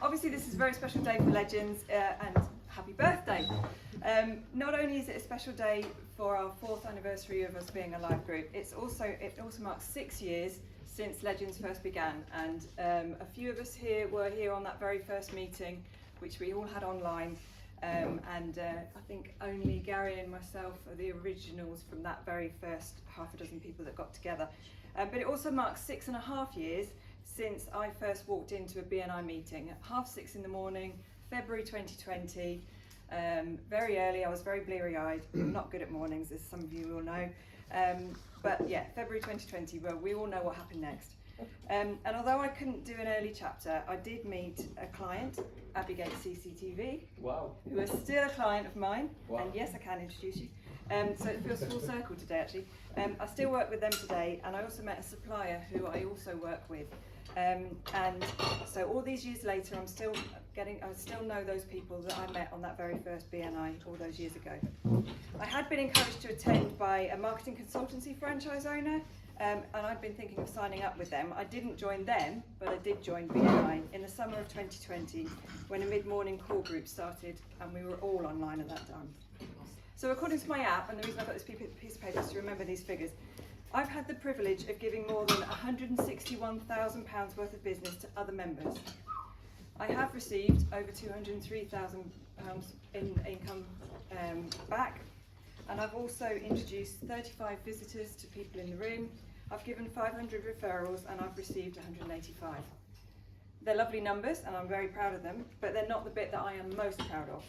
Obviously this is a very special day for Legends and happy birthday. Not only is it a special day for our 4th anniversary of us being a live group, it also marks 6 years since Legends first began, and a few of us here were here on that very first meeting, which we all had online, and I think only Gary and myself are the originals from that very first half a dozen people that got together. But it also marks 6.5 years since I first walked into a BNI meeting at 6:30 in the morning, February 2020. Very early. I was very bleary-eyed. I'm not good at mornings, as some of you will know. But yeah, February 2020, well, we all know what happened next. And although I couldn't do an early chapter, I did meet a client, Abigail CCTV, wow, who is still a client of mine. Wow. And yes, I can introduce you. So it feels full circle today, actually. I still work with them today, and I also met a supplier who I also work with. And so all these years later, I still know those people that I met on that very first BNI all those years ago. I had been encouraged to attend by a marketing consultancy franchise owner, and I'd been thinking of signing up with them. I didn't join them, but I did join BNI in the summer of 2020 when a mid-morning call group started, and we were all online at that time. So according to my app, and the reason I've got this piece of paper is to remember these figures, I've had the privilege of giving more than £161,000 worth of business to other members. I have received over £203,000 in income back, and I've also introduced 35 visitors to people in the room. I've given 500 referrals, and I've received 185. They're lovely numbers, and I'm very proud of them, but they're not the bit that I am most proud of.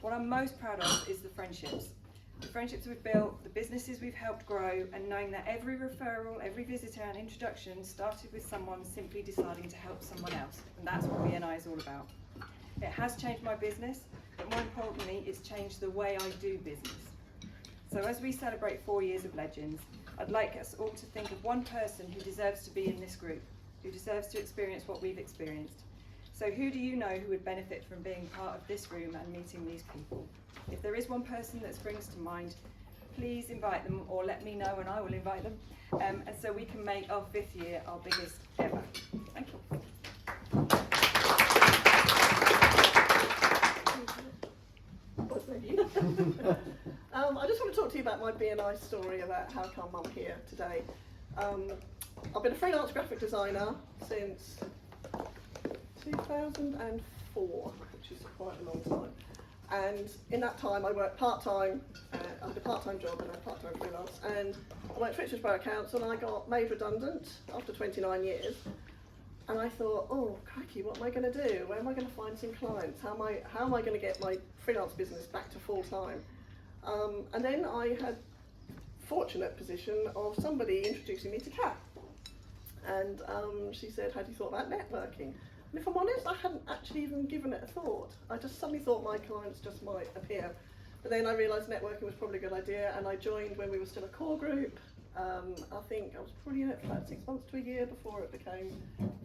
What I'm most proud of is the friendships. The friendships we've built, the businesses we've helped grow, and knowing that every referral, every visitor and introduction started with someone simply deciding to help someone else. And that's what BNI is all about. It has changed my business, but more importantly, it's changed the way I do business. So as we celebrate 4 years of Legends, I'd like us all to think of one person who deserves to be in this group, who deserves to experience what we've experienced. So who do you know who would benefit from being part of this room and meeting these people? If there is one person that springs to mind, please invite them, or let me know and I will invite them. And so we can make our 5th year our biggest ever. Thank you. I just want to talk to you about my BNI story, about how come I'm here today. I've been a freelance graphic designer since 2004, which is quite a long time. And in that time I worked part-time, I had a part-time job and a part-time freelance, and I worked for Richmond Borough Council, and I got made redundant after 29 years. And I thought, oh crikey, what am I going to do? Where am I going to find some clients? How am I going to get my freelance business back to full-time? And then I had fortunate position of somebody introducing me to Kat. And she said, have you thought about networking? And if I'm honest, I hadn't actually even given it a thought. I just suddenly thought my clients just might appear. But then I realised networking was probably a good idea, and I joined when we were still a core group. I think I was probably in it for about 6 months to a year before it became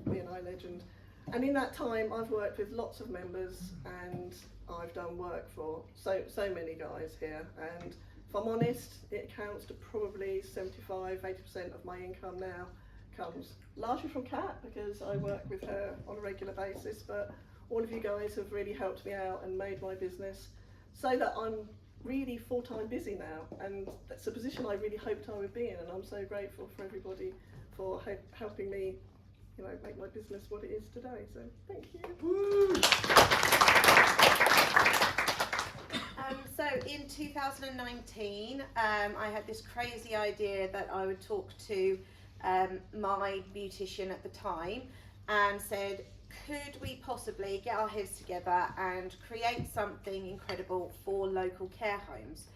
BNI Legend. And in that time, I've worked with lots of members, and I've done work for so many guys here. And if I'm honest, it accounts to probably 75–80% of my income now comes largely from Kat, because I work with her on a regular basis, but all of you guys have really helped me out and made my business so that I'm really full-time busy now, and that's a position I really hoped I would be in, and I'm so grateful for everybody for helping me, you know, make my business what it is today. So thank you. So in 2019, I had this crazy idea that I would talk to my beautician at the time and said, could we possibly get our heads together and create something incredible for local care homes?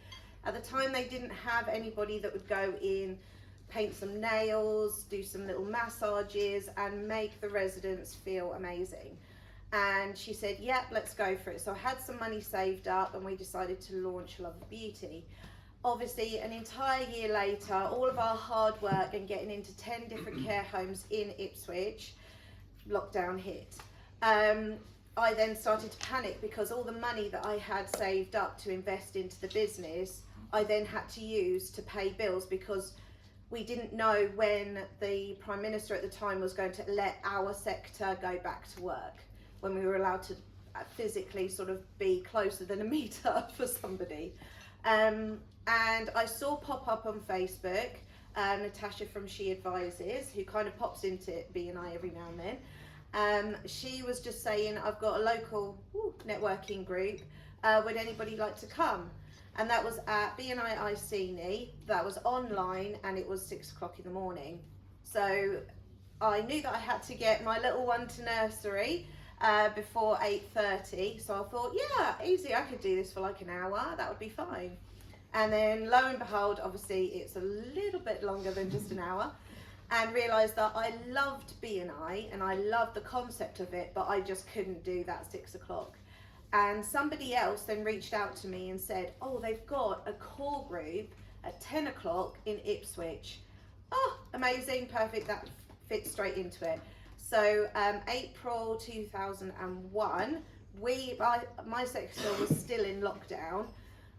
At the time, they didn't have anybody that would go in, paint some nails, do some little massages and make the residents feel amazing. And she said, yep, let's go for it. So I had some money saved up, and we decided to launch Love of Beauty. Obviously, an entire year later, all of our hard work and getting into 10 different care homes in Ipswich, lockdown hit. I then started to panic because all the money that I had saved up to invest into the business, I then had to use to pay bills, because we didn't know when the Prime Minister at the time was going to let our sector go back to work. when we were allowed to physically sort of be closer than a metre for somebody. And I saw pop up on Facebook, Natasha from She Advises, who kind of pops into BNI every now and then. She was just saying, I've got a local networking group, would anybody like to come? And that was at BNI Iceni, that was online, and it was 6 o'clock in the morning. So I knew that I had to get my little one to nursery before 8:30, so I thought, yeah, easy, I could do this for like an hour, that would be fine. And then lo and behold, obviously it's a little bit longer than just an hour, and realised that I loved BNI and I loved the concept of it, but I just couldn't do that 6 o'clock. And somebody else then reached out to me and said, oh, they've got a core group at 10 o'clock in Ipswich. Oh, amazing, perfect, that fits straight into it. So April 2001, my sector was still in lockdown.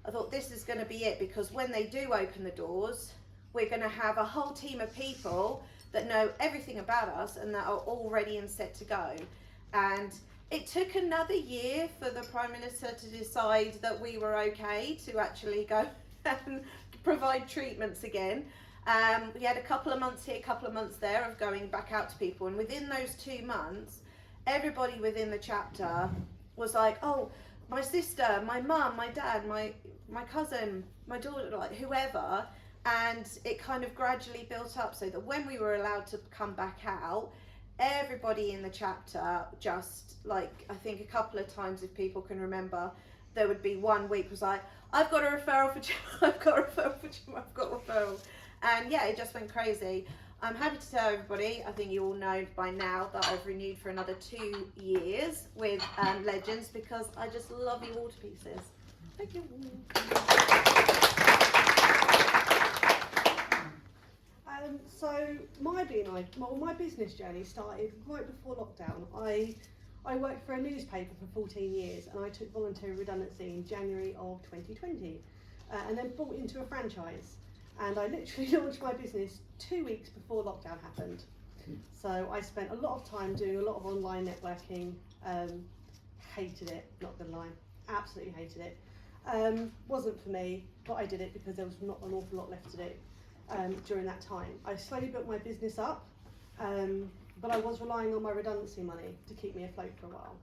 I thought this is going to be it, because when they do open the doors, we're going to have a whole team of people that know everything about us and that are all ready and set to go. And it took another year for the Prime Minister to decide that we were okay to actually go and provide treatments again. We had a couple of months here, a couple of months there of going back out to people, and within those 2 months, everybody within the chapter was like, oh, my sister, my mum, my dad, my cousin, my daughter, like whoever, and it kind of gradually built up so that when we were allowed to come back out, everybody in the chapter just, like, I think a couple of times, if people can remember, there would be 1 week was like, I've got a referral for Gemma, I've got a referral for Gemma, I've got a referral. And yeah, it just went crazy. I'm happy to tell everybody, I think you all know by now, that I've renewed for another 2 years with Legends, because I just love you all to pieces. Thank you. So my business journey started right before lockdown. I worked for a newspaper for 14 years, and I took voluntary redundancy in January of 2020, and then bought into a franchise. And I literally launched my business 2 weeks before lockdown happened. So I spent a lot of time doing a lot of online networking. Hated it, not gonna lie, absolutely hated it. Wasn't for me, but I did it because there was not an awful lot left to do during that time. I slowly built my business up, but I was relying on my redundancy money to keep me afloat for a while.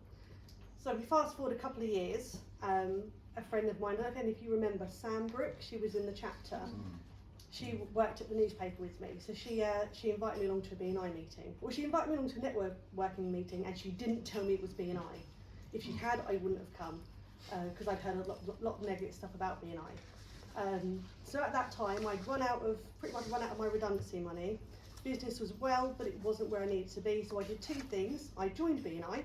So we fast forward a couple of years, a friend of mine, I don't know if you remember Sam Brooke, she was in the chapter. She worked at the newspaper with me, so she invited me along to a BNI meeting. Well, she invited me along to a networking meeting, and she didn't tell me it was BNI. If she had, I wouldn't have come, because I'd heard a lot of negative stuff about BNI. So at that time, I'd pretty much run out of my redundancy money. Business was well, but it wasn't where I needed to be, so I did 2 things. I joined BNI,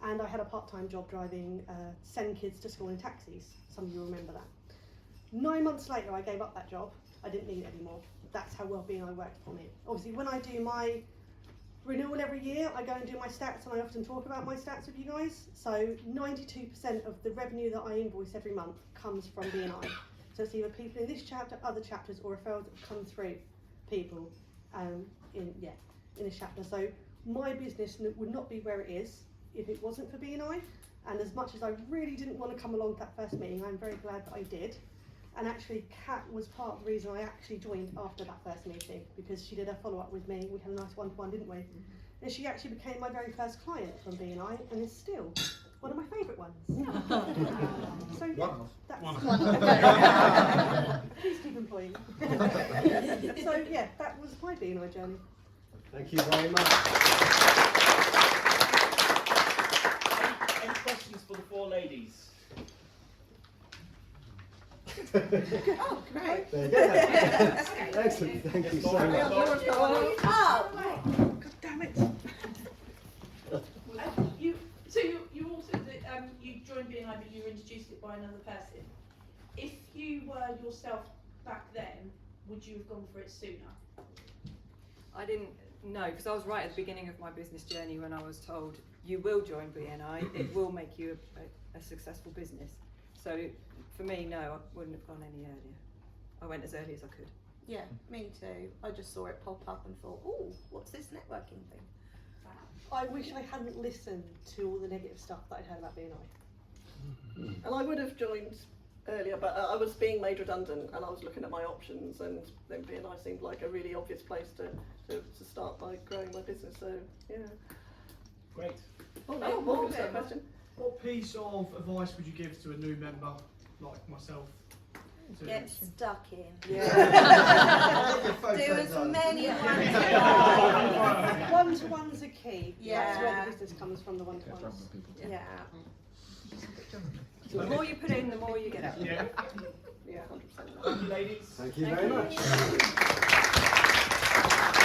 and I had a part-time job driving, sending kids to school in taxis. Some of you remember that. 9 months later, I gave up that job. I didn't need it anymore. That's how well BNI worked for me. Obviously, when I do my renewal every year, I go and do my stats, and I often talk about my stats with you guys. So 92% of the revenue that I invoice every month comes from BNI. So it's either people in this chapter, other chapters, or referrals that come through people in this chapter. So my business would not be where it is if it wasn't for BNI. And as much as I really didn't want to come along to that first meeting, I'm very glad that I did. And actually, Kat was part of the reason I actually joined after that first meeting, because she did a follow-up with me. We had a nice one-to-one, didn't we? And she actually became my very first client from BNI, and is still one of my favourite ones. So yeah, please keep employing. So yeah, that was my BNI journey. Thank you very much. Any questions for the 4 ladies? Oh, great. There you go. Excellent, thank you so much. Oh, God damn it. You also did, you joined BNI, but you were introduced it by another person. If you were yourself back then, would you have gone for it sooner? I didn't know, because I was right at the beginning of my business journey when I was told, you will join BNI, it will make you a successful business. So for me, no, I wouldn't have gone any earlier. I went as early as I could. yeah, me too. I just saw it pop up and thought, oh, what's this networking thing? I wish I hadn't listened to all the negative stuff that I'd heard about BNI. And I would have joined earlier, but I was being made redundant and I was looking at my options, and then BNI seemed like a really obvious place to start by growing my business. So yeah. Great. Oh no, Morgan's got a question. What piece of advice would you give to a new member like myself? To Get stuck in. Yeah. Do as many One-to-ones are key. Yeah. That's where the business comes from, the one-to-ones. Yeah. The more you put in, the more you get out. Yeah. Yeah, 100%. Thank you, ladies. Thank you very much.